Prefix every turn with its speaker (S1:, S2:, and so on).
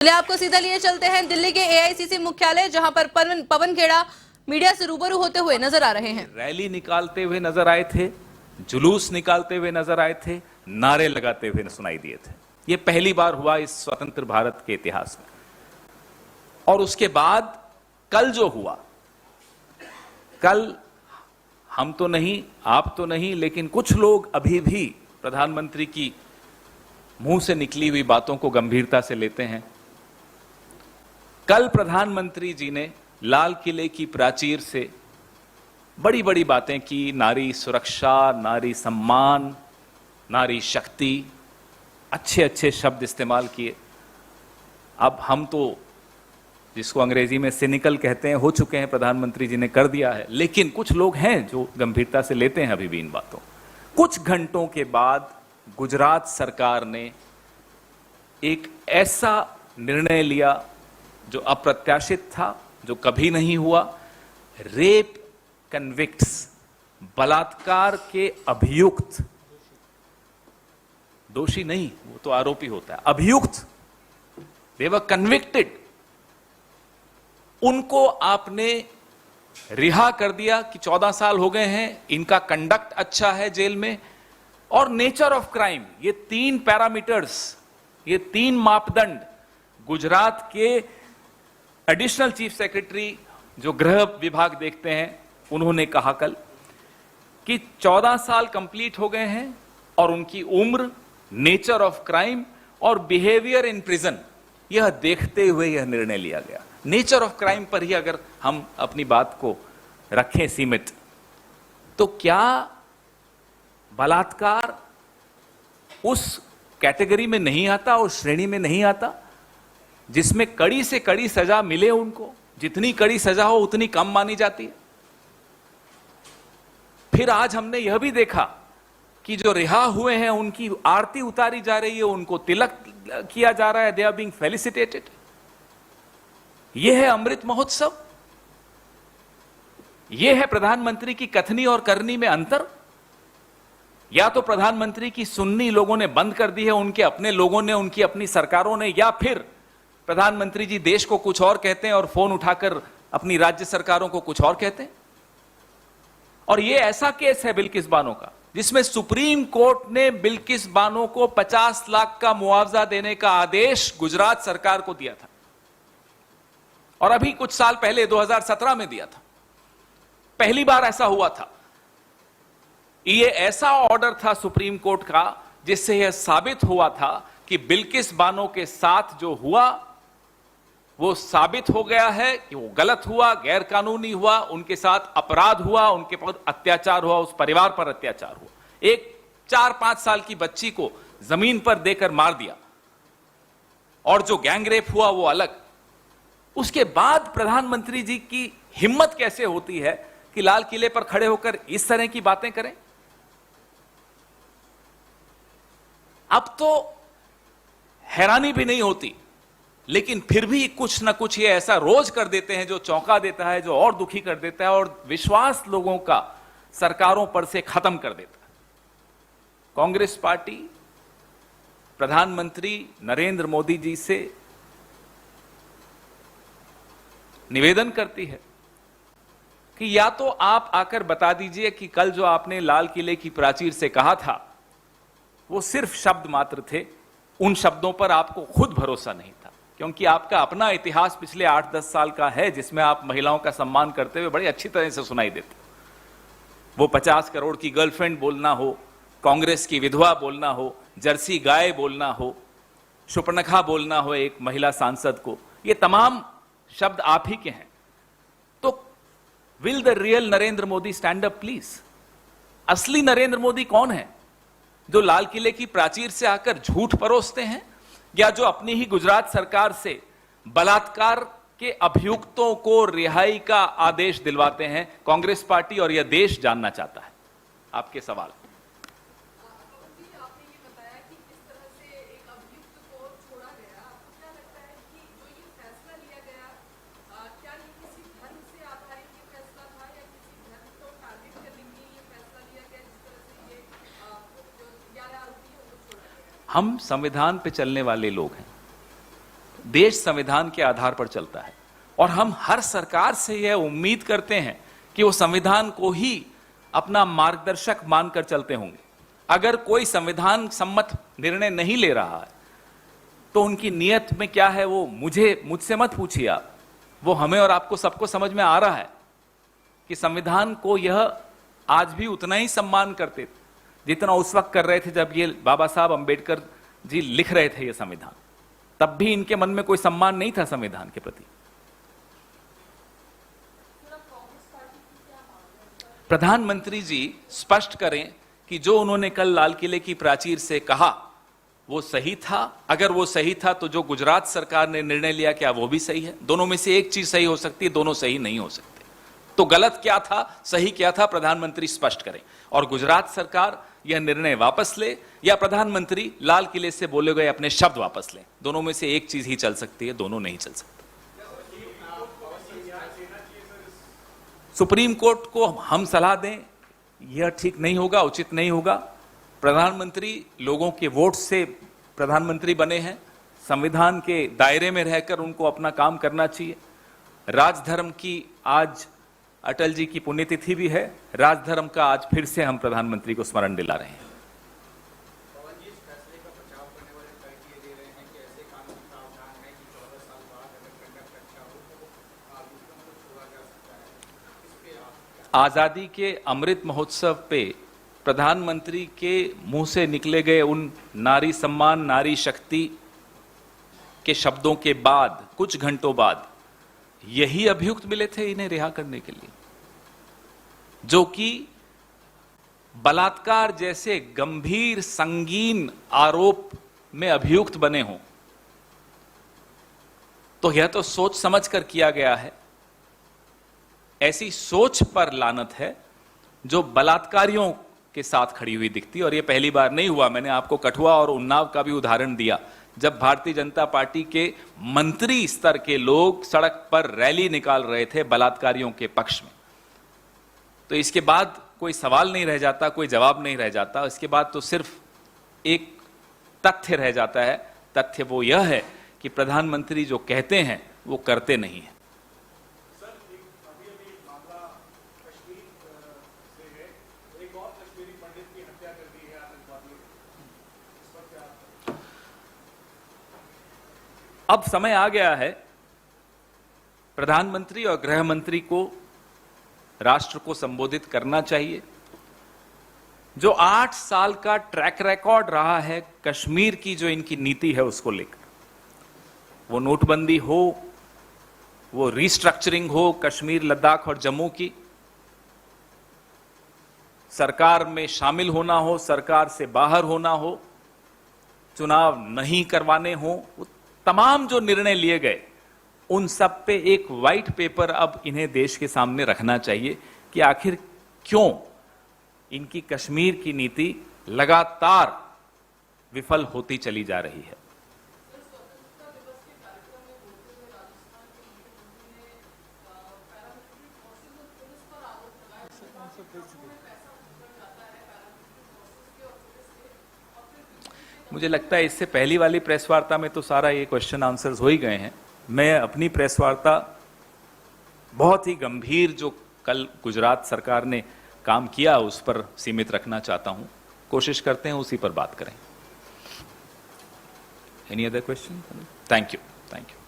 S1: चलिए आपको सीधा लिए चलते हैं दिल्ली के एआईसीसी मुख्यालय, जहां पर पवन खेड़ा मीडिया से रूबरू होते हुए नजर आ रहे हैं।
S2: रैली निकालते हुए नजर आए थे, जुलूस निकालते हुए नजर आए थे, नारे लगाते हुए सुनाई दिए थे। यह पहली बार हुआ इस स्वतंत्र भारत के इतिहास में। और उसके बाद कल जो हुआ, कल हम तो नहीं, आप तो नहीं, लेकिन कुछ लोग अभी भी प्रधानमंत्री की मुंह से निकली हुई बातों को गंभीरता से लेते हैं। कल प्रधानमंत्री जी ने लाल किले की प्राचीर से बड़ी बड़ी बातें की, नारी सुरक्षा, नारी सम्मान, नारी शक्ति, अच्छे अच्छे शब्द इस्तेमाल किए। अब हम तो जिसको अंग्रेजी में सिनिकल कहते हैं, हो चुके हैं, प्रधानमंत्री जी ने कर दिया है, लेकिन कुछ लोग हैं जो गंभीरता से लेते हैं अभी भी इन बातों। कुछ घंटों के बाद गुजरात सरकार ने एक ऐसा निर्णय लिया जो अप्रत्याशित था, जो कभी नहीं हुआ। रेप कन्विक्ट्स, बलात्कार के अभियुक्त, दोषी नहीं, वो तो आरोपी होता है, अभियुक्त, दे वर कन्विक्टेड, उनको आपने रिहा कर दिया कि 14 साल हो गए हैं, इनका कंडक्ट अच्छा है जेल में। और नेचर ऑफ क्राइम, ये 3 पैरामीटर्स, ये 3 मापदंड गुजरात के एडिशनल चीफ सेक्रेटरी जो गृह विभाग देखते हैं, उन्होंने कहा कल कि 14 साल कंप्लीट हो गए हैं और उनकी उम्र, नेचर ऑफ क्राइम और बिहेवियर इन प्रिजन, यह देखते हुए यह निर्णय लिया गया। नेचर ऑफ क्राइम पर ही अगर हम अपनी बात को रखें सीमित, तो क्या बलात्कार उस कैटेगरी में नहीं आता, उस श्रेणी में नहीं आता जिसमें कड़ी से कड़ी सजा मिले उनको? जितनी कड़ी सजा हो उतनी कम मानी जाती है। फिर आज हमने यह भी देखा कि जो रिहा हुए हैं उनकी आरती उतारी जा रही है, उनको तिलक किया जा रहा है, दे आर बीइंग फेलिसिटेटेड। यह है अमृत महोत्सव, यह है प्रधानमंत्री की कथनी और करनी में अंतर। या तो प्रधानमंत्री की सुननी लोगों ने बंद कर दी है, उनके अपने लोगों ने, उनकी अपनी सरकारों ने, या फिर प्रधानमंत्री जी देश को कुछ और कहते हैं और फोन उठाकर अपनी राज्य सरकारों को कुछ और कहते हैं। और यह ऐसा केस है बिल्किस बानो का, जिसमें सुप्रीम कोर्ट ने बिल्किस बानो को 50 लाख का मुआवजा देने का आदेश गुजरात सरकार को दिया था, और अभी कुछ साल पहले 2017 में दिया था। पहली बार ऐसा हुआ था। यह ऐसा ऑर्डर था सुप्रीम कोर्ट का जिससे यह साबित हुआ था कि बिल्किस बानो के साथ जो हुआ वो साबित हो गया है कि वो गलत हुआ, गैर कानूनी हुआ, उनके साथ अपराध हुआ, उनके पर अत्याचार हुआ, उस परिवार पर अत्याचार हुआ। एक 4-5 साल की बच्ची को जमीन पर देकर मार दिया, और जो गैंगरेप हुआ वो अलग। उसके बाद प्रधानमंत्री जी की हिम्मत कैसे होती है कि लाल किले पर खड़े होकर इस तरह की बातें करें? अब तो हैरानी भी नहीं होती, लेकिन फिर भी कुछ ना कुछ ये ऐसा रोज कर देते हैं जो चौंका देता है, जो और दुखी कर देता है, और विश्वास लोगों का सरकारों पर से खत्म कर देता है। कांग्रेस पार्टी प्रधानमंत्री नरेंद्र मोदी जी से निवेदन करती है कि या तो आप आकर बता दीजिए कि कल जो आपने लाल किले की प्राचीर से कहा था वो सिर्फ शब्द मात्र थे, उन शब्दों पर आपको खुद भरोसा नहीं था, क्योंकि आपका अपना इतिहास पिछले 8-10 साल का है जिसमें आप महिलाओं का सम्मान करते हुए बड़ी अच्छी तरह से सुनाई देते। वो 50 करोड़ की गर्लफ्रेंड बोलना हो, कांग्रेस की विधवा बोलना हो, जर्सी गाय बोलना हो, शुपनखा बोलना हो एक महिला सांसद को, ये तमाम शब्द आप ही के हैं। तो will the real Narendra Modi stand up please? असली नरेंद्र मोदी कौन है? जो लाल किले की प्राचीर से आकर झूठ परोसते हैं, या जो अपनी ही गुजरात सरकार से बलात्कार के अभियुक्तों को रिहाई का आदेश दिलवाते हैं? कांग्रेस पार्टी और यह देश जानना चाहता है आपके सवाल। हम संविधान पे चलने वाले लोग हैं। देश संविधान के आधार पर चलता है और हम हर सरकार से यह उम्मीद करते हैं कि वो संविधान को ही अपना मार्गदर्शक मानकर चलते होंगे। अगर कोई संविधान सम्मत निर्णय नहीं ले रहा है तो उनकी नीयत में क्या है वो मुझसे मत पूछिए आप, वो हमें और आपको सबको समझ में आ रहा है कि संविधान को यह आज भी उतना ही सम्मान करते थे जितना उस वक्त कर रहे थे जब ये बाबा साहब अंबेडकर जी लिख रहे थे ये संविधान। तब भी इनके मन में कोई सम्मान नहीं था संविधान के प्रति। प्रधानमंत्री जी स्पष्ट करें कि जो उन्होंने कल लाल किले की प्राचीर से कहा वो सही था। अगर वो सही था तो जो गुजरात सरकार ने निर्णय लिया क्या वो भी सही है? दोनों में से एक चीज सही हो सकती है, दोनों सही नहीं हो सकते। तो गलत क्या था, सही क्या था, प्रधानमंत्री स्पष्ट करें। और गुजरात सरकार यह निर्णय वापस ले या प्रधानमंत्री लाल किले से बोले गए अपने शब्द वापस लें। दोनों में से एक चीज ही चल सकती है, दोनों नहीं चल सकती। सुप्रीम कोर्ट को हम सलाह दें यह ठीक नहीं होगा, उचित नहीं होगा। प्रधानमंत्री लोगों के वोट से प्रधानमंत्री बने हैं, संविधान के दायरे में रहकर उनको अपना काम करना चाहिए। राजधर्म की आज अटल जी की पुण्यतिथि भी है, राजधर्म का आज फिर से हम प्रधानमंत्री को स्मरण दिला रहे हैं। आजादी के अमृत महोत्सव पे प्रधानमंत्री के मुंह से निकले गए उन नारी सम्मान, नारी शक्ति के शब्दों के बाद कुछ घंटों बाद यही अभियुक्त मिले थे इन्हें रिहा करने के लिए, जो कि बलात्कार जैसे गंभीर संगीन आरोप में अभियुक्त बने हों। तो यह तो सोच समझ कर किया गया है। ऐसी सोच पर लानत है जो बलात्कारियों के साथ खड़ी हुई दिखती। और यह पहली बार नहीं हुआ, मैंने आपको कठुआ और उन्नाव का भी उदाहरण दिया, जब भारतीय जनता पार्टी के मंत्री स्तर के लोग सड़क पर रैली निकाल रहे थे बलात्कारियों के पक्ष में। तो इसके बाद कोई सवाल नहीं रह जाता, कोई जवाब नहीं रह जाता। इसके बाद तो सिर्फ एक तथ्य रह जाता है। तथ्य वो यह है कि प्रधानमंत्री जो कहते हैं वो करते नहीं है। अब समय आ गया है प्रधानमंत्री और गृह मंत्री को राष्ट्र को संबोधित करना चाहिए। जो 8 साल का ट्रैक रिकॉर्ड रहा है कश्मीर की जो इनकी नीति है उसको लेकर, वो नोटबंदी हो, वो रिस्ट्रक्चरिंग हो कश्मीर, लद्दाख और जम्मू की, सरकार में शामिल होना हो, सरकार से बाहर होना हो, चुनाव नहीं करवाने हो, तमाम जो निर्णय लिए गए उन सब पे एक व्हाइट पेपर अब इन्हें देश के सामने रखना चाहिए कि आखिर क्यों इनकी कश्मीर की नीति लगातार विफल होती चली जा रही है। मुझे लगता है इससे पहली वाली प्रेस वार्ता में तो सारा ये क्वेश्चन आंसर्स हो ही गए हैं। मैं अपनी प्रेस वार्ता बहुत ही गंभीर जो कल गुजरात सरकार ने काम किया उस पर सीमित रखना चाहता हूं। कोशिश करते हैं उसी पर बात करें। Any other question? Thank you.